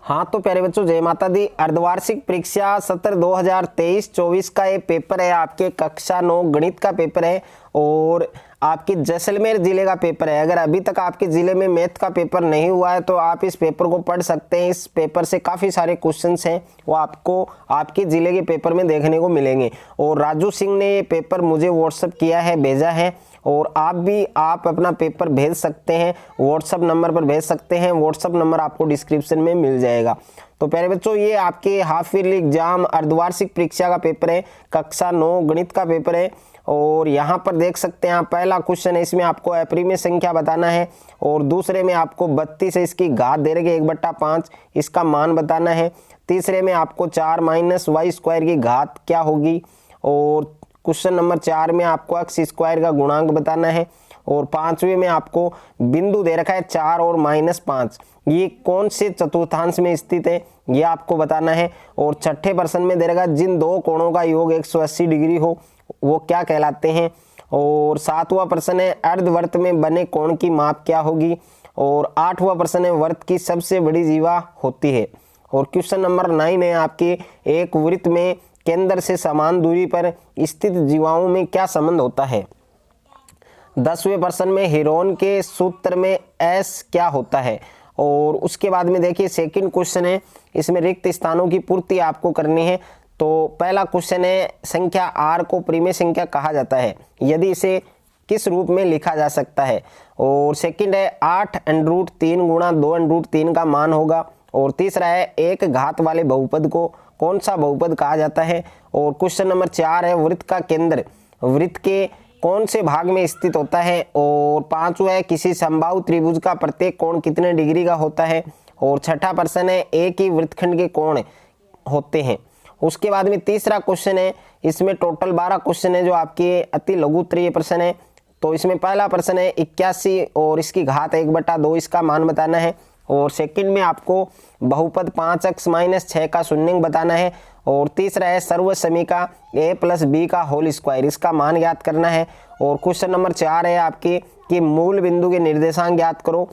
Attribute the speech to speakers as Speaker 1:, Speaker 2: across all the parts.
Speaker 1: हाँ तो प्यारे बच्चों, जय माता दी। अर्धवार्षिक परीक्षा सत्र 2023-24 का ये पेपर है, आपके कक्षा 9 गणित का पेपर है और आपकी जैसलमेर जिले का पेपर है। अगर अभी तक आपके जिले में मैथ का पेपर नहीं हुआ है तो आप इस पेपर को पढ़ सकते हैं। इस पेपर से काफ़ी सारे क्वेश्चंस हैं वो आपको आपके ज़िले के पेपर में देखने को मिलेंगे। और राजू सिंह ने ये पेपर मुझे व्हाट्सअप किया है, भेजा है, और आप अपना पेपर भेज सकते हैं, व्हाट्सअप नंबर पर भेज सकते हैं। व्हाट्सअप नंबर आपको डिस्क्रिप्शन में मिल जाएगा। तो प्यारे बच्चों, ये आपके हाफ ईयरली एग्जाम अर्धवार्षिक परीक्षा का पेपर है, कक्षा 9 गणित का पेपर है। और यहाँ पर देख सकते हैं आप, पहला क्वेश्चन है, इसमें आपको अपरिमेय संख्या बताना है और दूसरे में आपको 32 है, इसकी घात दे रखी 1/5, इसका मान बताना है। तीसरे में आपको 4 - y² की घात क्या होगी, और क्वेश्चन नंबर 4 में आपको x² का गुणांक बताना है। और पांचवें में आपको बिंदु दे रखा है 4 और -5, ये कौन से चतुर्थांश में स्थित है ये आपको बताना है। और छठे प्रश्न में दे रखा है जिन दो कोणों का योग 180 डिग्री हो वो क्या कहलाते हैं। और सातवां प्रश्न है अर्धवृत्त में बने कोण की माप क्या होगी। और आठवां प्रश्न है वृत्त की सबसे बड़ी जीवा होती है। और क्वेश्चन नंबर 9 है आपके, एक वृत्त में केंद्र से समान दूरी पर स्थित जीवाओं में क्या संबंध होता है। 10वें प्रश्न में हेरोन के सूत्र में S क्या होता है। और उसके बाद में देखिए सेकंड क्वेश्चन है, इसमें रिक्त स्थानों की पूर्ति आपको करनी है। तो पहला क्वेश्चन है संख्या R को परिमेय संख्या कहा जाता है, यदि इसे किस रूप में लिखा जा सकता है। और सेकंड है 8√3 गुणा 2√3 का मान होगा। और तीसरा है एक घात वाले बहुपद को कौन सा बहुपद कहा जाता है। और क्वेश्चन नंबर 4 है वृत्त का केंद्र वृत्त के कौन से भाग में स्थित होता है। और पांचवा है किसी समबाहु त्रिभुज का प्रत्येक कोण कितने डिग्री का होता है। और छठा प्रश्न है एक ही वृत्तखंड के कोण होते हैं। उसके बाद में तीसरा क्वेश्चन है, इसमें टोटल 12 क्वेश्चन है जो आपके अति लघुत्तरीय प्रश्न है। तो इसमें पहला प्रश्न है 81 और इसकी घात 1/2, इसका मान बताना है। और सेकंड में आपको बहुपद 5x - 6 का शून्यंक बताना है। और तीसरा है सर्व समीका a + b का होल स्क्वायर, इसका मान ज्ञात करना है। और क्वेश्चन नंबर 4 है आपके कि मूल बिंदु के निर्देशांक ज्ञात करो।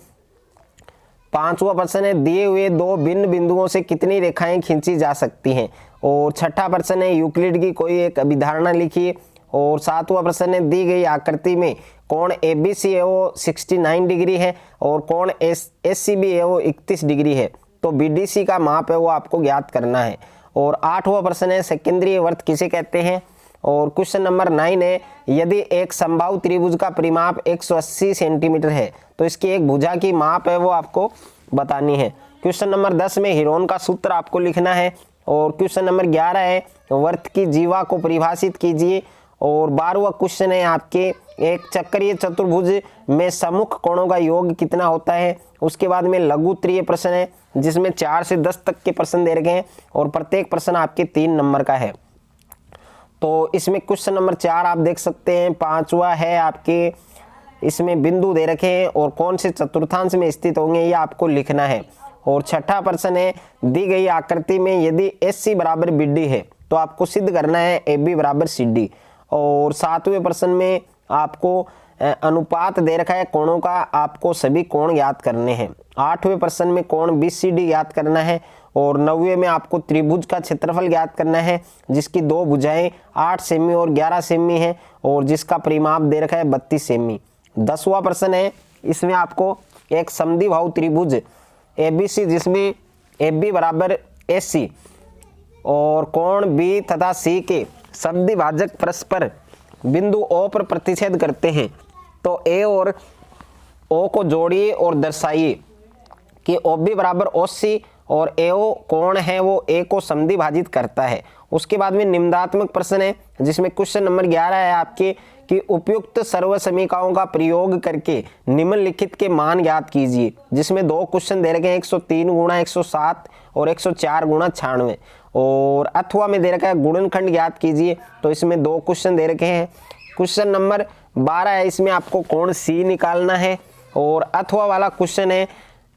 Speaker 1: पांचवा प्रश्न है दिए हुए दो भिन्न बिंदुओं से कितनी रेखाएं खींची जा सकती हैं। और छठा प्रश्न है यूक्लिड की कोई एक अभिधारणा लिखिए। और सातवां प्रश्न है दी गई आकृति में कोण ABC है वो 69 डिग्री है और कोण SCB है वो 31 डिग्री है, तो BDC का माप है वो आपको ज्ञात करना है। और आठवां प्रश्न है सेकेंद्रीय वृत्त किसे कहते हैं। और क्वेश्चन नंबर 9 है यदि एक समबाहु त्रिभुज का परिमाप 180 सेंटीमीटर है तो इसकी एक भुजा की माप है वो आपको बतानी है। क्वेश्चन नंबर 10 में हेरोन का सूत्र आपको लिखना है। और क्वेश्चन नंबर 11 है वृत्त की जीवा को परिभाषित कीजिए। और 12वां क्वेश्चन है आपके एक चक्रीय चतुर्भुज में सम्मुख कोणों का योग कितना होता है। उसके बाद में लघुत्तरीय प्रश्न है जिसमें 4 से 10 तक के प्रश्न दे रखे हैं और प्रत्येक प्रश्न आपके 3 नंबर का है। तो इसमें क्वेश्चन नंबर 4 आप देख सकते हैं। पांचवा है आपके, इसमें बिंदु दे रखे हैं और कौन से चतुर्थांश में स्थित होंगे ये आपको लिखना है। और छठा प्रश्न है दी गई आकृति में यदि SC = BD है तो आपको सिद्ध करना है AB = CD। और सातवें प्रश्न में आपको अनुपात दे रखा है कोणों का, आपको सभी कोण ज्ञात करने हैं। आठवें प्रश्न में कोण BCD ज्ञात करना है। और 9वें में आपको त्रिभुज का क्षेत्रफल ज्ञात करना है जिसकी दो भुजाएं 8 सेमी और 11 सेमी है और जिसका परिमाप दे रखा है 32 सेमी। 10वां प्रश्न है, इसमें आपको एक समद्विबाहु त्रिभुज ABC जिसमें AB = AC और कोण B तथा C के समद्विभाजक परस्पर बिंदु O पर प्रतिच्छेद करते हैं तो A और O को जोड़िए और दर्शाइए कि OB = OC और AO कोण है वो A को समद्विभाजित करता है। उसके बाद में निम्नात्मक प्रश्न है जिसमें क्वेश्चन नंबर 11 है आपके कि उपयुक्त सर्व समीकरणों का प्रयोग करके निम्नलिखित के मान ज्ञात कीजिए, जिसमें दो क्वेश्चन दे रखे हैं 103 गुणा 107 और 104 गुणा 96। और अथवा में दे रखा है गुणनखंड ज्ञात कीजिए, तो इसमें दो क्वेश्चन दे रखे हैं। क्वेश्चन नंबर 12 है, इसमें आपको कोण C निकालना है। और अथवा वाला क्वेश्चन है,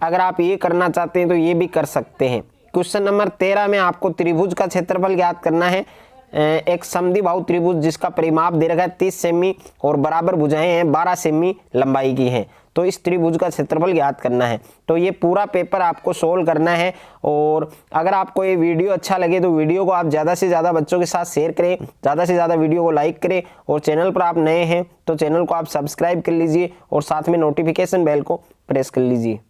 Speaker 1: अगर आप ये करना चाहते हैं तो ये भी कर सकते हैं। क्वेश्चन नंबर 13 में आपको त्रिभुज का क्षेत्रफल ज्ञात करना है। एक समद्विबाहु त्रिभुज जिसका परिमाप दे रखा है 30 सेमी और बराबर भुजाएं हैं 12 सेमी लंबाई की हैं। तो इस त्रिभुज का क्षेत्रफल ज्ञात करना है। तो ये पूरा पेपर आपको सोल्व करना है। और अगर आपको ये वीडियो अच्छा लगे तो वीडियो को आप ज़्यादा से ज़्यादा बच्चों के साथ शेयर करें, ज़्यादा से ज़्यादा वीडियो को लाइक करें, और चैनल पर आप नए हैं तो चैनल को आप सब्सक्राइब कर लीजिए और साथ में नोटिफिकेशन बेल को प्रेस कर लीजिए।